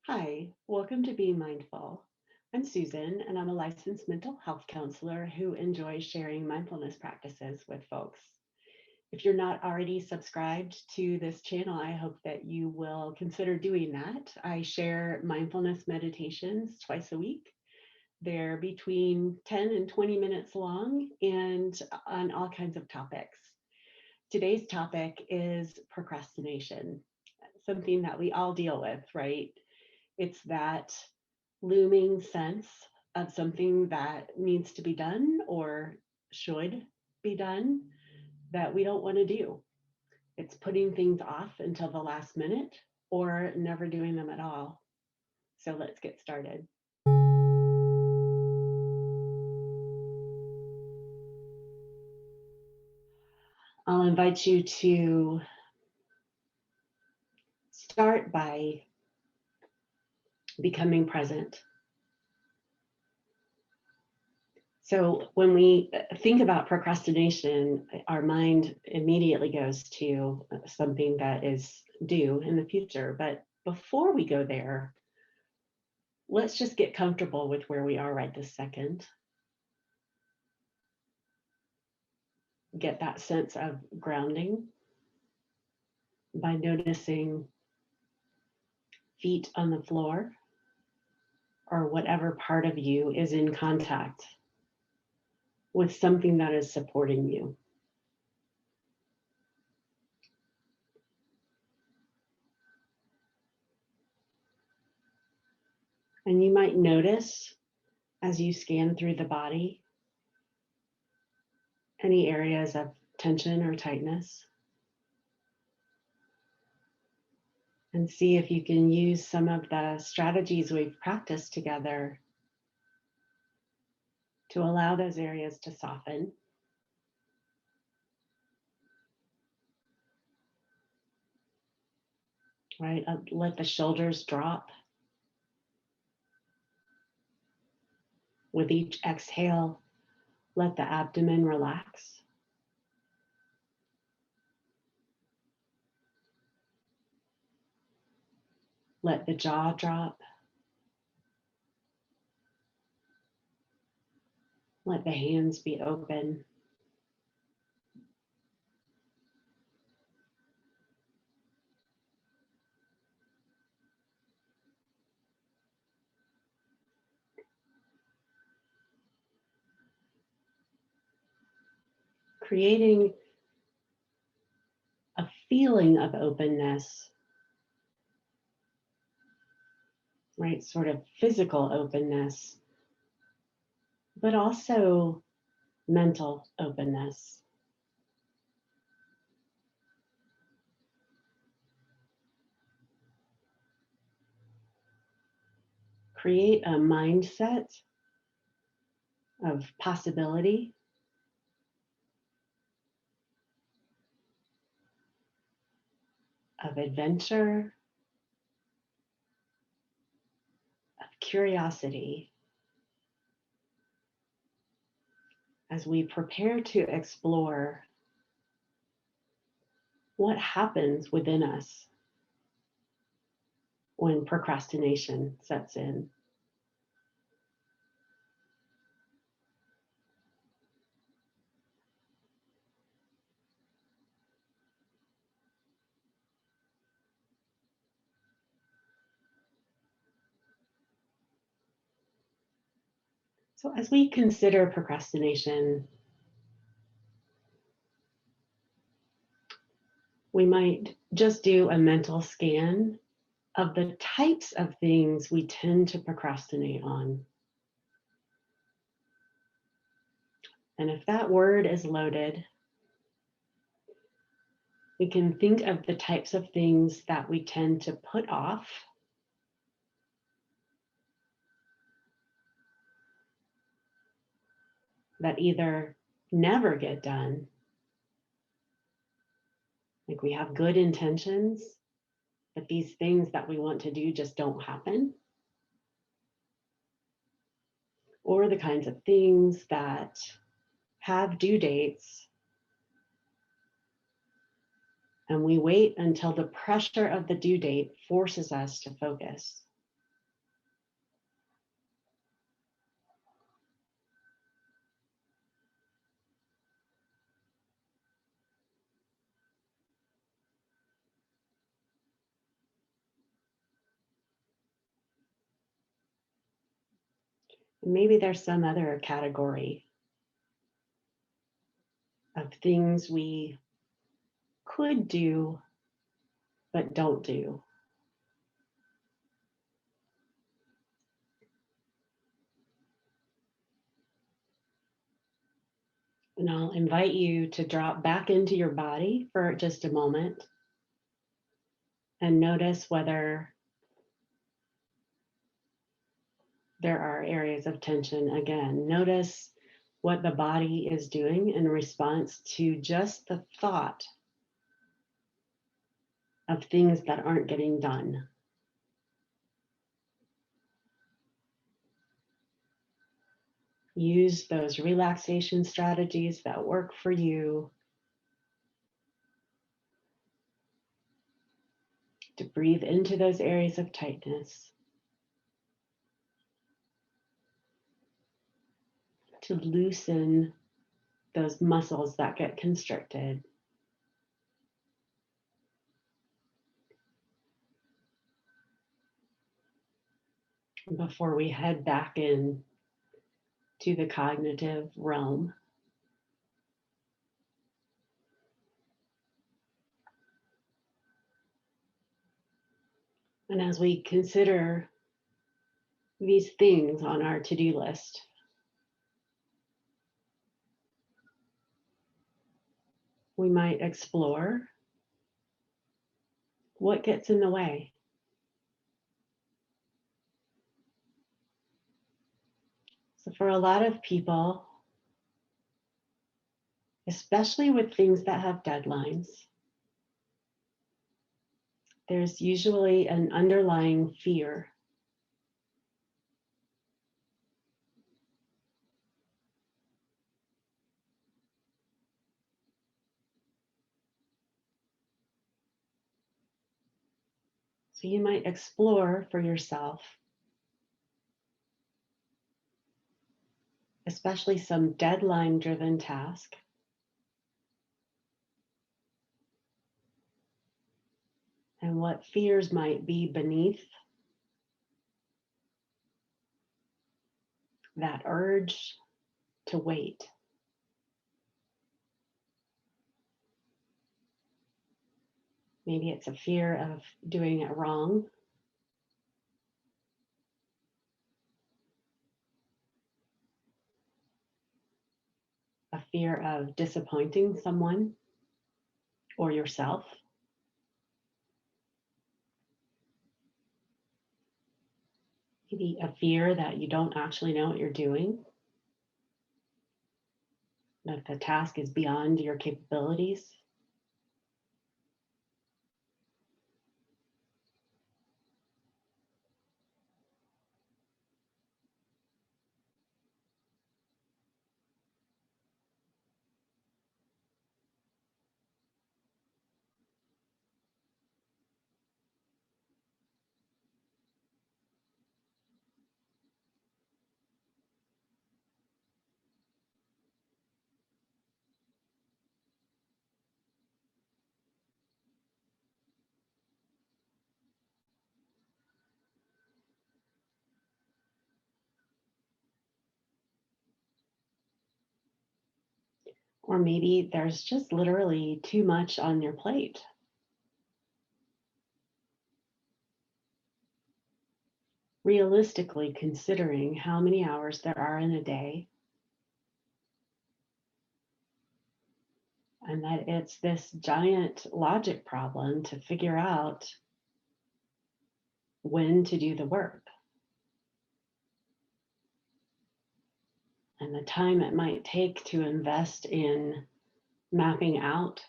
Hi, welcome to Being Mindful. I'm Susan, and I'm a licensed mental health counselor who enjoys sharing mindfulness practices with folks. If you're not already subscribed to this channel, I hope that you will consider doing that. I share mindfulness meditations twice a week. They're between 10 and 20 minutes long and on all kinds of topics. Today's topic is procrastination, something that we all deal with, right? It's that looming sense of something that needs to be done or should be done that we don't want to do. It's putting things off until the last minute or never doing them at all. So let's get started. I'll invite you to start by becoming present. So when we think about procrastination, our mind immediately goes to something that is due in the future. But before we go there, let's just get comfortable with where we are right this second. Get that sense of grounding by noticing feet on the floor or whatever part of you is in contact with something that is supporting you. And you might notice as you scan through the body any areas of tension or tightness. And see if you can use some of the strategies we've practiced together to allow those areas to soften. Right? Let the shoulders drop. With each exhale, let the abdomen relax. Let the jaw drop. Let the hands be open. Creating a feeling of openness, right? Sort of physical openness, but also mental openness. Create a mindset of possibility, of adventure, of curiosity as we prepare to explore what happens within us when procrastination sets in. So as we consider procrastination, we might just do a mental scan of the types of things we tend to procrastinate on. And if that word is loaded, we can think of the types of things that we tend to put off, that either never get done, like we have good intentions, but these things that we want to do just don't happen, or the kinds of things that have due dates and we wait until the pressure of the due date forces us to focus. Maybe there's some other category of things we could do but don't do. And I'll invite you to drop back into your body for just a moment and notice whether there are areas of tension. Again, notice what the body is doing in response to just the thought of things that aren't getting done. Use those relaxation strategies that work for you to breathe into those areas of tightness, to loosen those muscles that get constricted. Before we head back in to the cognitive realm. And as we consider these things on our to-do list, we might explore what gets in the way. So for a lot of people, especially with things that have deadlines, there's usually an underlying fear. So you might explore for yourself, especially some deadline-driven task, and what fears might be beneath that urge to wait. Maybe it's a fear of doing it wrong, a fear of disappointing someone or yourself. Maybe a fear that you don't actually know what you're doing, that the task is beyond your capabilities. Or maybe there's just literally too much on your plate. Realistically considering how many hours there are in a day, and that it's this giant logic problem to figure out when to do the work and the time it might take to invest in mapping out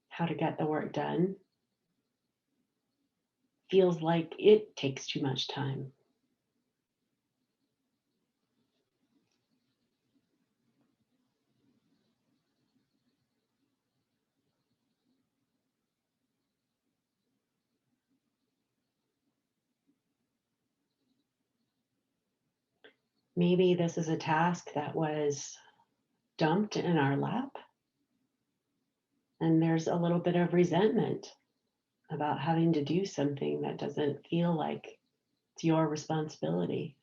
how to get the work done feels like it takes too much time. Maybe this is a task that was dumped in our lap, and there's a little bit of resentment about having to do something that doesn't feel like it's your responsibility.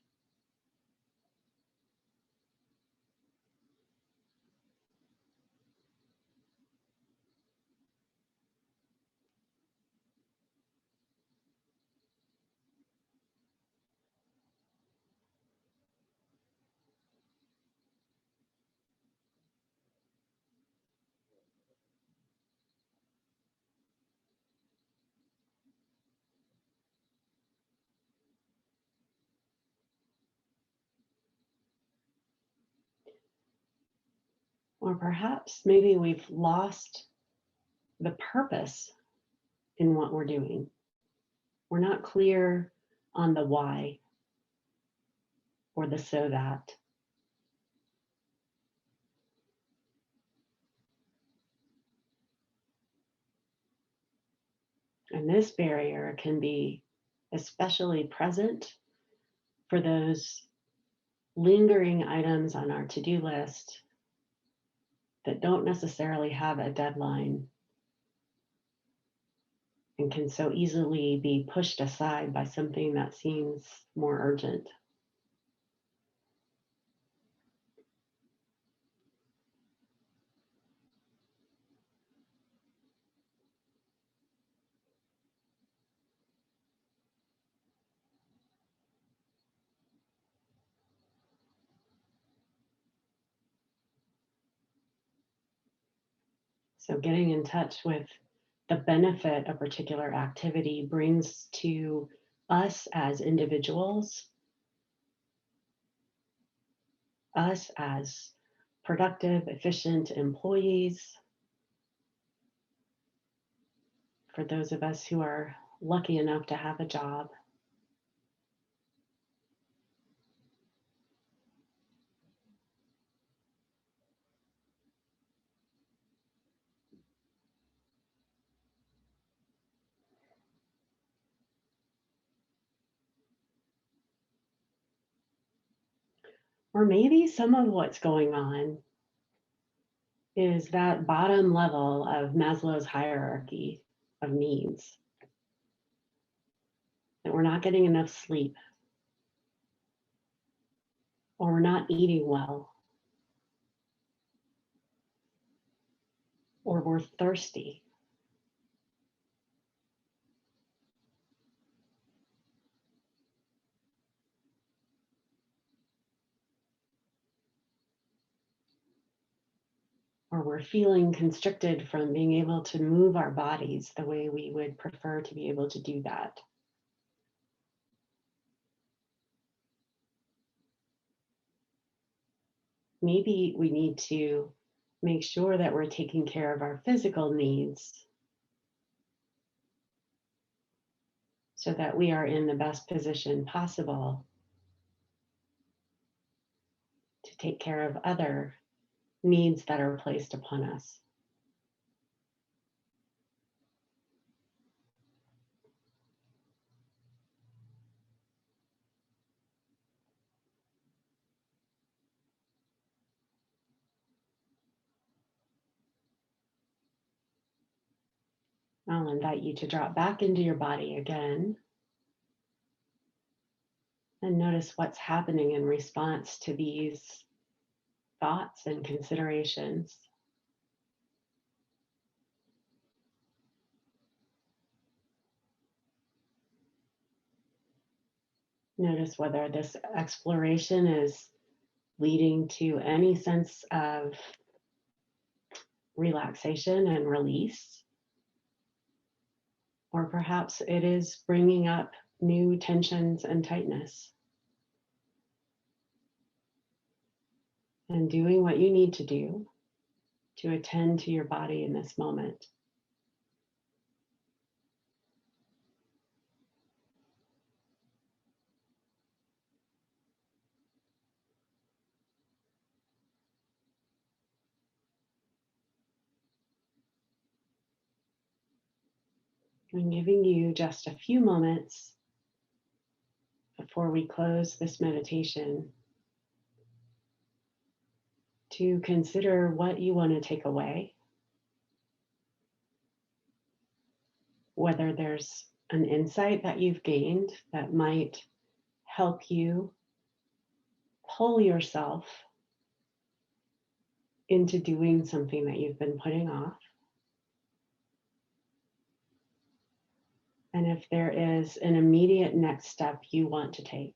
Or perhaps maybe we've lost the purpose in what we're doing. We're not clear on the why or the so that. And this barrier can be especially present for those lingering items on our to-do list that don't necessarily have a deadline and can so easily be pushed aside by something that seems more urgent. So getting in touch with the benefit a particular activity brings to us as individuals, us as productive, efficient employees, for those of us who are lucky enough to have a job. Or maybe some of what's going on is that bottom level of Maslow's hierarchy of needs, that we're not getting enough sleep, or we're not eating well, or we're thirsty. Or we're feeling constricted from being able to move our bodies the way we would prefer to be able to do that. Maybe we need to make sure that we're taking care of our physical needs so that we are in the best position possible to take care of other needs that are placed upon us. I'll invite you to drop back into your body again and notice what's happening in response to these thoughts and considerations. Notice whether this exploration is leading to any sense of relaxation and release, or perhaps it is bringing up new tensions and tightness. And doing what you need to do to attend to your body in this moment. I'm giving you just a few moments before we close this meditation to consider what you want to take away, whether there's an insight that you've gained that might help you pull yourself into doing something that you've been putting off. And if there is an immediate next step you want to take.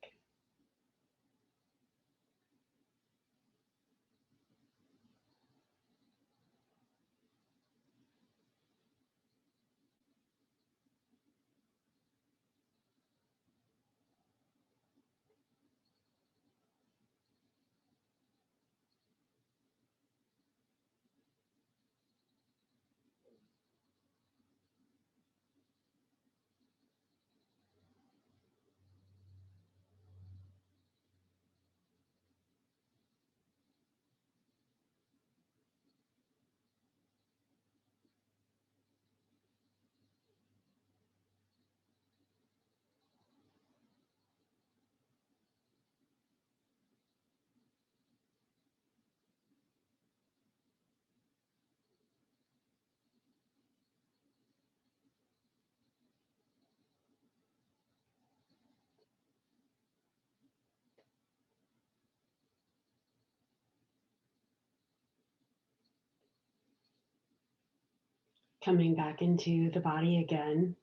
Coming back into the body again,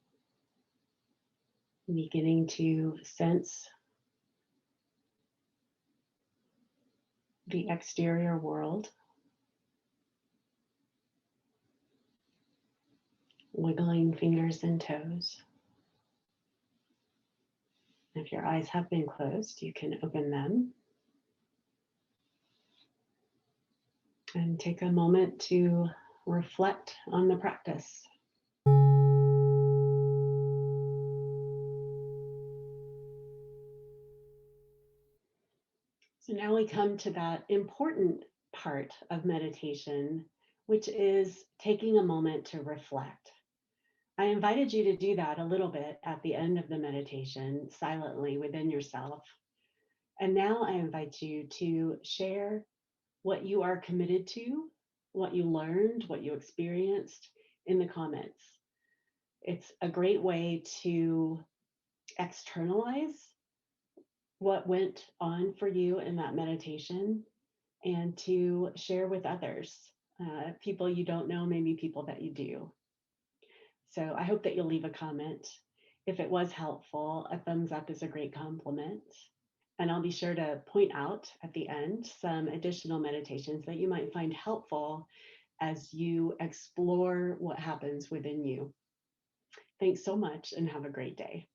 beginning to sense the exterior world, wiggling fingers and toes. If your eyes have been closed, you can open them and take a moment to reflect on the practice. So now we come to that important part of meditation, which is taking a moment to reflect. I invited you to do that a little bit at the end of the meditation, silently within yourself. And now I invite you to share what you are committed to, what you learned, what you experienced in the comments. It's a great way to externalize what went on for you in that meditation and to share with others, people you don't know, maybe people that you do. So I hope that you'll leave a comment. If it was helpful, a thumbs up is a great compliment. And I'll be sure to point out at the end some additional meditations that you might find helpful as you explore what happens within you. Thanks so much and have a great day.